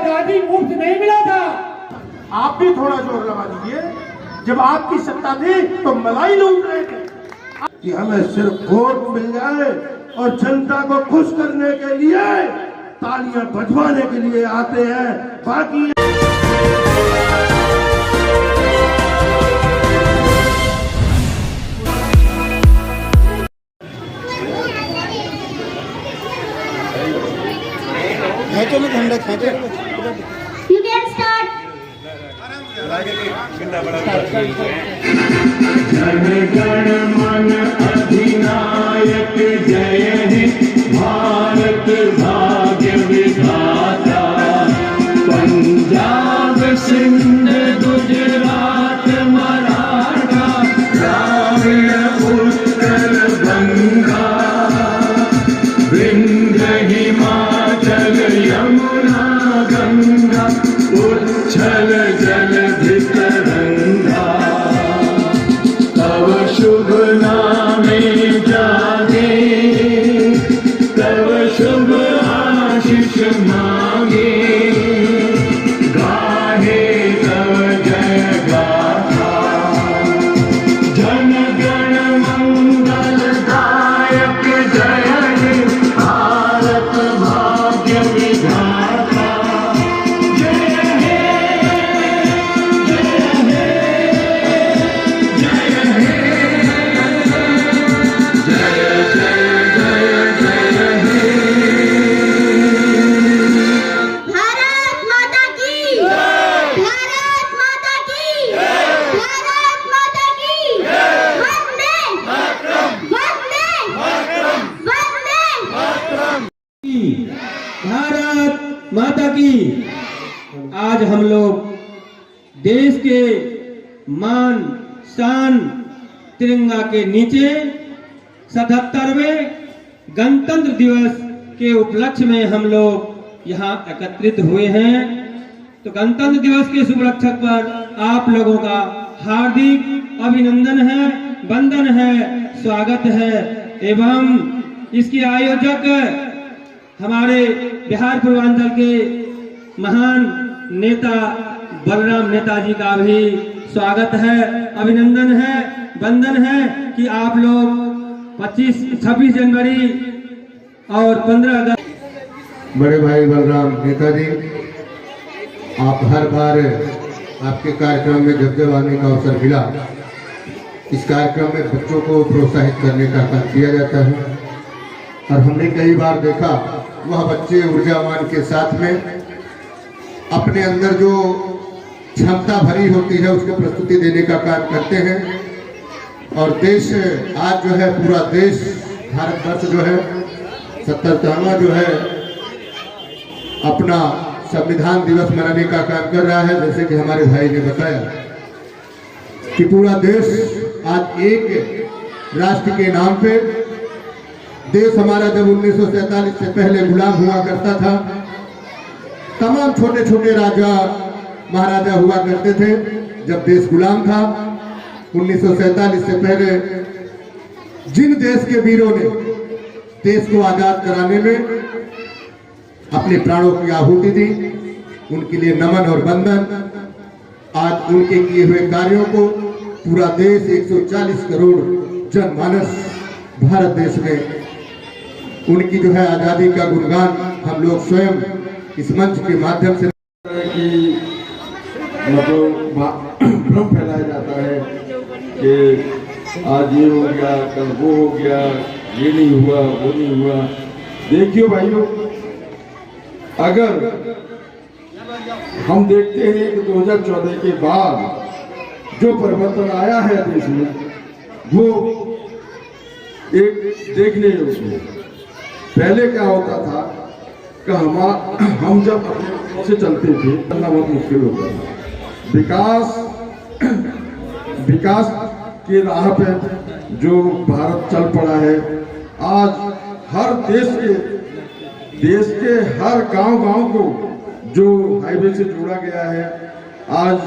आजादी मुफ्त नहीं मिला था। आप भी थोड़ा जोर लगा दीजिए। जब आपकी सत्ता थी तो मलाई लूट रहे थे कि हमें सिर्फ वोट मिल जाए और जनता को खुश करने के लिए तालियां बजवाने के लिए आते हैं। बाकी खेचो ना ठंडा खेचो। You can start. Jana Gana मन अधिनायक जय हे भारत भाग्य विधाता। पंजाब सिंध गुजरात मराठा द्राविड़ उत्तर गंगा विंध्य हिमाचल यमुना गंगा उच्छल जलधि तरंगा। तव शुभ नामे जागे तव शुभ आशीष मांगे। गाहे तव जय गाथा जन गण मंगल दायक जय हे भारत भाग्य विधाता। भारत माता की, भारत माता की, भारत माता की। वंदे वंदे वंदे। भारत माता की। आज हम लोग देश के मान शान तिरंगा के नीचे 77वें गणतंत्र दिवस के उपलक्ष्य में हम लोग यहाँ एकत्रित हुए हैं। तो गणतंत्र दिवस के शुभ रक्षक पर आप लोगों का हार्दिक अभिनंदन है, वंदन है, स्वागत है। एवं इसके आयोजक हमारे बिहार पूर्वांचल के महान नेता बलराम नेताजी का भी स्वागत है, अभिनंदन है, वंदन है कि आप लोग 26 जनवरी और 15 अगस्त। बड़े भाई बलराम नेताजी, आप हर बार आपके कार्यक्रम में जब आने का अवसर मिला, इस कार्यक्रम में बच्चों को प्रोत्साहित करने का काम किया जाता है और हमने कई बार देखा वह बच्चे ऊर्जावान के साथ में अपने अंदर जो क्षमता भरी होती है उसको प्रस्तुति देने का काम करते हैं। और देश आज जो है, पूरा देश भारतवर्ष जो है 77वां जो है अपना संविधान दिवस मनाने का काम कर रहा है। जैसे कि हमारे भाई ने बताया कि पूरा देश आज एक राष्ट्र के नाम पे, देश हमारा जब 1947 से पहले गुलाम हुआ करता था, तमाम छोटे छोटे राजा महाराजा हुआ करते थे। जब देश गुलाम था 1947 से पहले, जिन देश के वीरों ने देश को आजाद कराने में अपने प्राणों की आहुति दी, उनके लिए नमन और वंदन। आज उनके किए हुए कार्यों को पूरा देश 140 करोड़ जनमानस भारत देश में उनकी जो है आजादी का गुणगान हम लोग स्वयं इस मंच के माध्यम से मतलब भ्रम फैलाया जाता है कि आज ये हो गया, कल वो हो गया, ये नहीं हुआ, वो नहीं हुआ। देखियो भाइयों, अगर हम देखते हैं कि 2014 के बाद जो परिवर्तन आया है देश में, वो एक देखने योग्य। पहले क्या होता था कि हम जब अपने से चलते थे, चलना बहुत मुश्किल होता था। विकास की राह पे जो भारत चल पड़ा है, आज हर देश के हर गांव को जो हाईवे से जोड़ा गया है, आज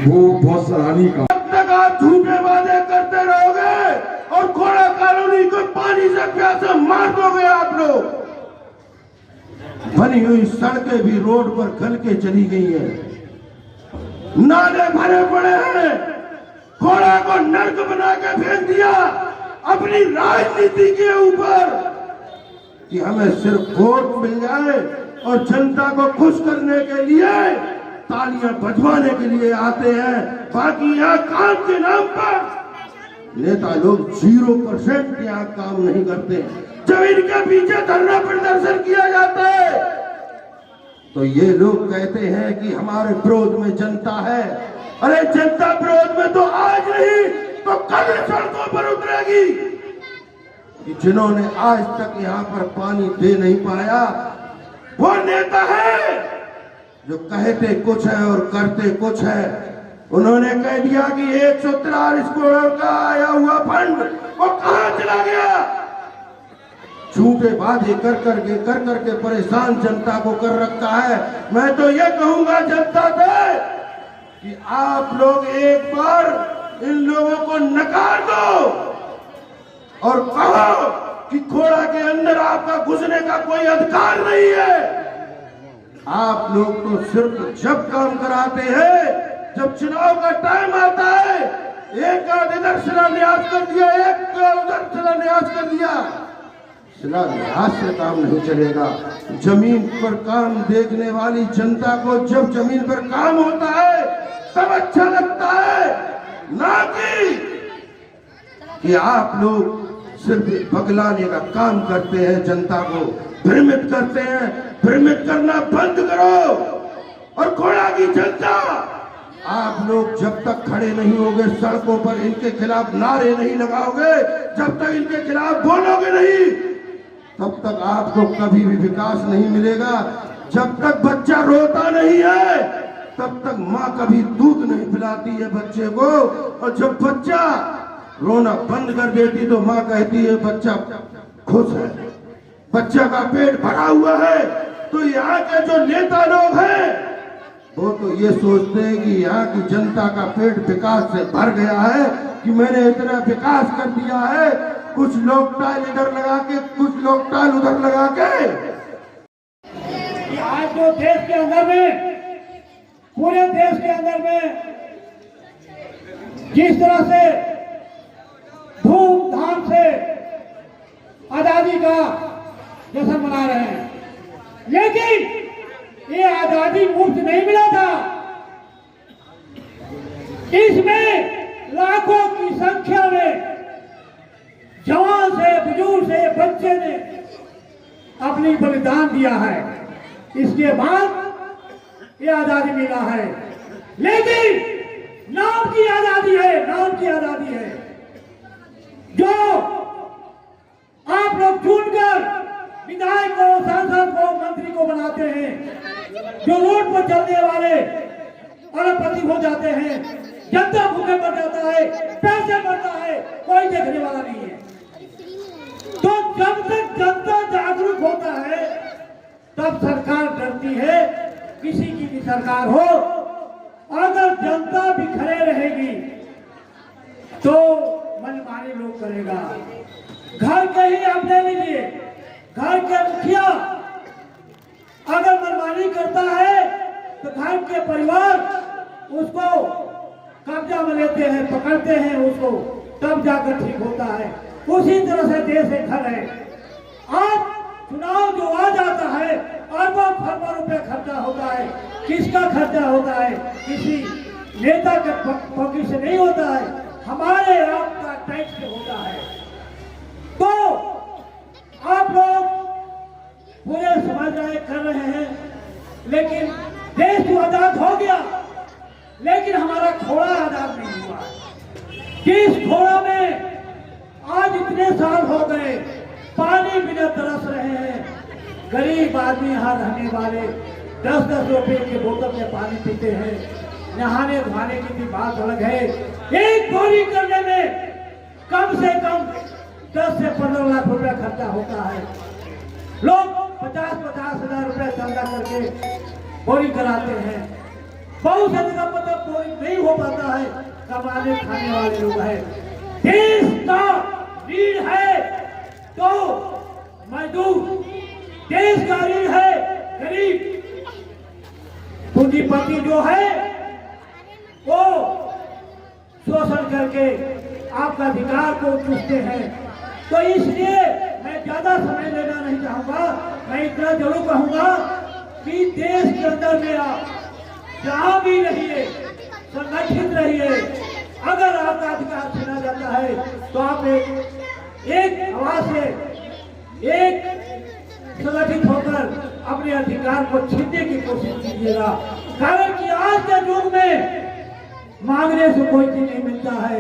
वो बहुत सराहनीय काम। जब तक आप झूठे वादे करते रहोगे और घोड़ा कॉलोनी को पानी से प्यासे मार दोगे आप लोग, बनी हुई सड़कें भी रोड पर गल के चली गई हैं, नाले भरे पड़े हैं, घोड़ा को नर्क बना के फेंक दिया अपनी राजनीति के ऊपर कि हमें सिर्फ वोट मिल जाए और जनता को खुश करने के लिए तालियां बजवाने के लिए आते हैं। बाकी यहाँ काम के नाम पर नेता लोग 0% यहाँ काम नहीं करते। जब इनके पीछे धरना प्रदर्शन किया जाता है तो ये लोग कहते हैं कि हमारे विरोध में जनता है। अरे जनता विरोध में तो आज नहीं तो कल सड़कों पर उतरेगी। कि जिन्होंने आज तक यहाँ पर पानी दे नहीं पाया वो नेता है जो कहते कुछ है और करते कुछ है। उन्होंने कह दिया कि 143 करोड़ का आया हुआ फंड वो कहां चला गया। झूठे वादे कर करके परेशान जनता को कर रखा है। मैं तो ये कहूंगा जनता से कि आप लोग एक बार इन लोगों को नकार दो और कहो कि घोड़ा के अंदर आपका घुसने का कोई अधिकार नहीं है। आप लोग तो सिर्फ जब काम कराते हैं, जब चुनाव का टाइम आता है, एक का इधर शिलान्यास कर दिया, एक का उधर शिलान्यास कर दिया। शिलान्यास से काम नहीं चलेगा। जमीन पर काम देखने वाली जनता को जब जमीन पर काम होता है तब अच्छा लगता है, ना कि आप लोग सिर्फ बगलाने का काम करते हैं, जनता को भ्रमित करते हैं। भ्रमित करना बंद करो। और घोड़ा की जनता, आप लोग जब तक खड़े नहीं होगे सड़कों पर, इनके खिलाफ नारे नहीं लगाओगे, जब तक इनके खिलाफ बोलोगे नहीं, तब तक आपको कभी भी विकास नहीं मिलेगा। जब तक बच्चा रोता नहीं है तब तक माँ कभी दूध नहीं पिलाती है बच्चे को। और जब बच्चा रोना बंद कर देती तो माँ कहती है बच्चा खुश है, बच्चा का पेट भरा हुआ है। तो यहाँ के जो नेता लोग हैं वो तो ये सोचते हैं कि यहाँ की जनता का पेट विकास से भर गया है कि मैंने इतना विकास कर दिया है। कुछ लोग टाइल इधर लगा के, कुछ लोग टाइल उधर लगा के। आज जो देश के अंदर में, पूरे देश के अंदर में जिस तरह से धूमधाम से आजादी का जश्न मना रहे हैं, लेकिन ये आजादी मुफ्त नहीं मिला था। इसमें लाखों की संख्या में जवान से बुजुर्ग से बच्चे ने अपनी बलिदान दिया है। इसके बाद ये आजादी मिला है। लेकिन नाम की आजादी है, नाम की आजादी है। जो आप लोग चुनकर विधायक को, सांसद को, मंत्री को बनाते हैं, जो रोड पर चलने वाले अरबपति हो जाते हैं, जनता भूखे मर जाता है, पैसे मरता है, कोई देखने वाला नहीं है। तो जब तक जनता जागरूक होता है तब सरकार डरती है। किसी की भी सरकार हो, अगर जनता बिखरे रहेगी तो मनमानी लोग करेगा। घर के ही आप ले लीजिए, घर के मुखिया अगर मनमानी करता है तो घर के परिवार उसको कब्जा में लेते हैं, पकड़ते हैं उसको, तब जाकर ठीक होता है। उसी तरह से देश एक घर है। आज चुनाव जो आ जाता है, अरबों खरबों रुपए खर्चा होता है। किसका खर्चा होता है? किसी नेता के पॉकेट से नहीं होता है, हमारे आपका टैक्स से होता है। तो आप लोग पूरे समझ रहे कर रहे हैं, लेकिन देश तो आजाद हो गया, लेकिन हमारा घोड़ा आजाद नहीं हुआ। किस घोड़ा में आज इतने साल हो गए पानी बिना तरस रहे हैं। गरीब आदमी यहाँ रहने वाले 10-10 रुपए के बोतल में पानी पीते हैं। नहाने धोने की भी बात अलग है। एक बोरी करने में कम से कम 10 से 15 लाख रुपया खर्चा होता है। लोग 50-50 हजार रुपया चंदा करके बोरी कराते हैं। बहुत से जगह पर बोरी नहीं हो पाता है, कमाने खाने वाले लोग हैं। देश का रीढ़ है तो मजदूर, देश का रीढ़ है पूंजीपति जो है वो शोषण करके आपका अधिकार को चूसते हैं। तो इसलिए मैं ज्यादा समय लेना नहीं चाहूंगा। मैं इतना जरूर कहूंगा कि देश के अंदर में आप जहां भी रहिए, संगठित रहिए। अगर आपका अधिकार छीना जाता है तो आप एक आवाज से, एक संगठित होकर अपने अधिकार को छीनने की कोशिश कीजिएगा। कारण कि आज के युग में मांगने से कोई चीज नहीं मिलता है,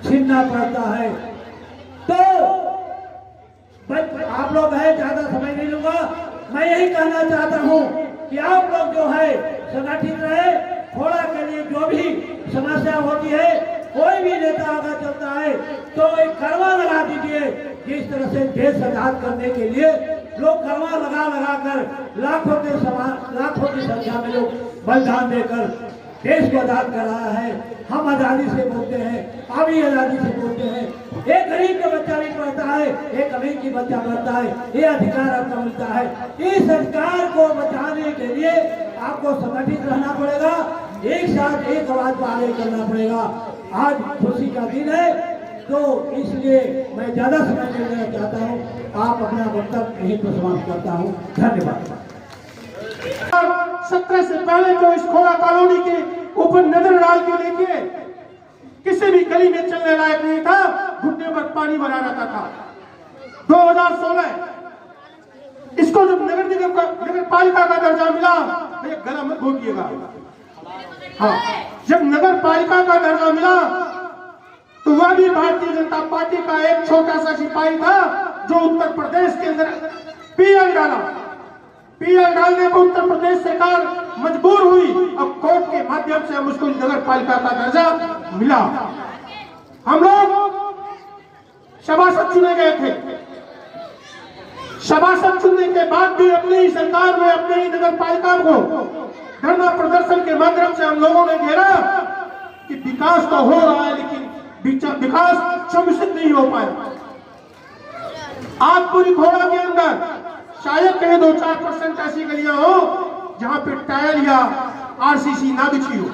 छीनना पड़ता है। तो आप लोग है, ज्यादा समय नहीं लूंगा। मैं यही कहना चाहता हूँ कि आप लोग जो है संगठित रहे। थोड़ा के लिए जो भी समस्या होती है, कोई भी नेता अगर चलता है तो एक करवा लगा दीजिए। जिस तरह से देश आजाद करने के लिए लोग करवा लगा कर लाखों की संख्या में लोग बलिदान देकर देश को आजाद कर रहा है। हम आजादी से बोलते हैं, आप भी आजादी से बोलते हैं। एक गरीब का बच्चा भी पढ़ता है, एक अमीर की बच्चा पढ़ता है, ये अधिकार आपको मिलता है। इस अधिकार को बचाने के लिए आपको संगठित रहना पड़ेगा, एक साथ एक आवाज पर आगे करना पड़ेगा। आज खुशी का दिन है, तो इसलिए मैं ज्यादा समय नहीं लेना चाहता हूँ। आप अपना वक्तव्य यहीं पर समाप्त करता हूँ। धन्यवाद। 17 से पहले तो इस खोड़ा कॉलोनी के ऊपर नजर डाल के देखिए, किसी भी गली में चलने लायक नहीं था, घुटने पर पानी भरा रहता था। 2016 इसको जब नगर पालिका का दर्जा मिला, तो ये गला मत घोटिएगा। हाँ, जब नगर पालिका का दर्जा मिला तो वह भी भारतीय जनता पार्टी का एक छोटा सा सिपाही था जो उत्तर प्रदेश के अंदर पीएल डालने को उत्तर प्रदेश सरकार मजबूर हुई और कोर्ट के माध्यम से हम उसको नगर पालिका का दर्जा मिला। हम लोग सभासद चुने गए थे। सभासद चुनने के बाद भी अपनी ही सरकार में, अपने ही नगर पालिका को धरना प्रदर्शन के माध्यम से हम लोगों ने घेरा कि विकास तो हो रहा है, लेकिन विकास सुनिश्चित नहीं हो पाया। आज पूरी खोड़ा के अंदर शायद कहीं 2-4% ऐसी गलियां हो जहां पे टायर या आरसीसी ना बिछी हो।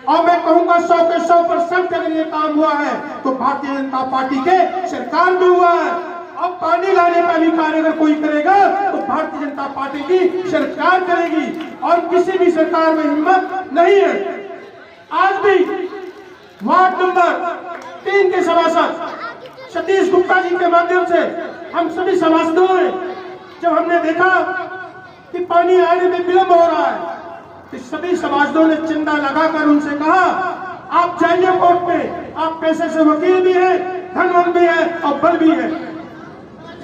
और मैं कहूंगा 100 के 100% अगर ये काम हुआ है तो भारतीय जनता पार्टी के सरकार में हुआ है। अब पानी लाने का भी कार्य अगर कोई करेगा तो भारतीय जनता पार्टी की सरकार करेगी, और किसी भी सरकार में हिम्मत नहीं है। आज भी वार्ड नंबर 3 के सभासद सतीश गुप्ता जी के माध्यम से हम सभी सभासदों ने जब हमने देखा कि पानी आने में विलंब हो रहा है, तो सभी सभासदों ने चंदा लगाकर उनसे कहा, आप जाइए कोर्ट में, आप पैसे से वकील भी हैं, धनवान भी है और बल भी है।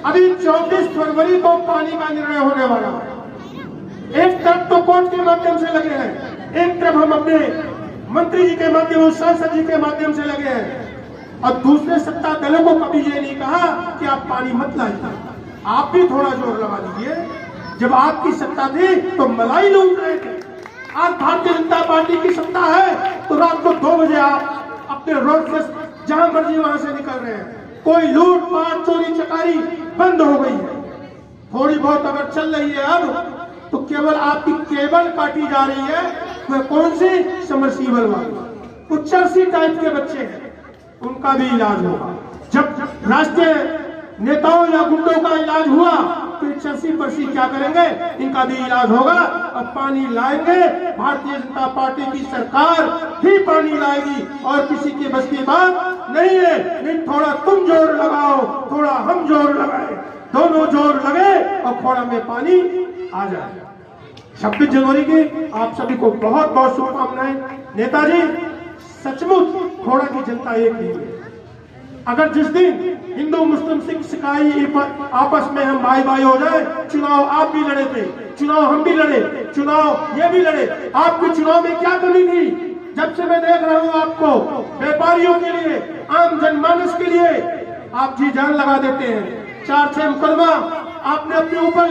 अभी 24 फरवरी को पानी का निर्णय होने वाला है। एक तरफ तो कोर्ट के माध्यम से लगे हैं, एक तरफ हम अपने मंत्री जी के माध्यम, सांसद जी के माध्यम से लगे हैं, और दूसरे सत्ता दलों को कभी ये नहीं कहा कि आप पानी मत लाइए। आप भी थोड़ा जोर लगा दीजिए। जब आपकी सत्ता थी तो मलाई लूट रहे थे। आज भारतीय जनता पार्टी की सत्ता है तो रात को 2 बजे आप अपने रोड से जहां मर्जी वहां से निकल रहे हैं। कोई लूटपाट, चोरी चकारी बंद हो गई है। थोड़ी बहुत अगर चल रही है अब, तो केवल आपकी केबल काटी जा रही है। वह कौन सी? समरसीबल वाली। कुछ 80 टाइप के बच्चे हैं, उनका भी इलाज होगा। जब राष्ट्रीय नेताओं या गुंडों का इलाज हुआ तो 80% क्या करेंगे? इनका भी इलाज होगा और पानी लाएंगे। भारतीय जनता पार्टी की सरकार ही पानी लाएगी और किसी की बस की बात नहीं है। नहीं, थोड़ा तुम जोर लगाओ, थोड़ा हम जोर लगाए, दोनों जोर लगे और खोड़ा में पानी आ जाए। 26 जनवरी की आप सभी को बहुत बहुत शुभकामनाएं। नेताजी, सचमुच खोड़ा की जनता एक ही है। अगर जिस दिन हिंदू मुस्लिम सिख सिखाई आपस में हम भाई भाई हो जाए, चुनाव आप भी लड़े थे, चुनाव हम भी लड़े, चुनाव ये भी लड़े। आपकी चुनाव में क्या कमी थी? जब से मैं देख रहा हूँ आपको, व्यापारियों के लिए, आम जनमानस के लिए आप जी जान लगा देते हैं। 4-6 मुकदमा आपने अपने ऊपर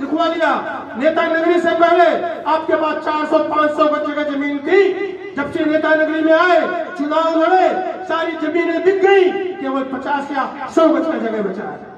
लिखवा लिया। नेता नगरी से पहले आपके पास 400-500 गज जगह जमीन थी। जब से नेता नगरी में आए, चुनाव लड़े, सारी जमीनें बिक गई, केवल 50 या 100 गज का जगह बचा है।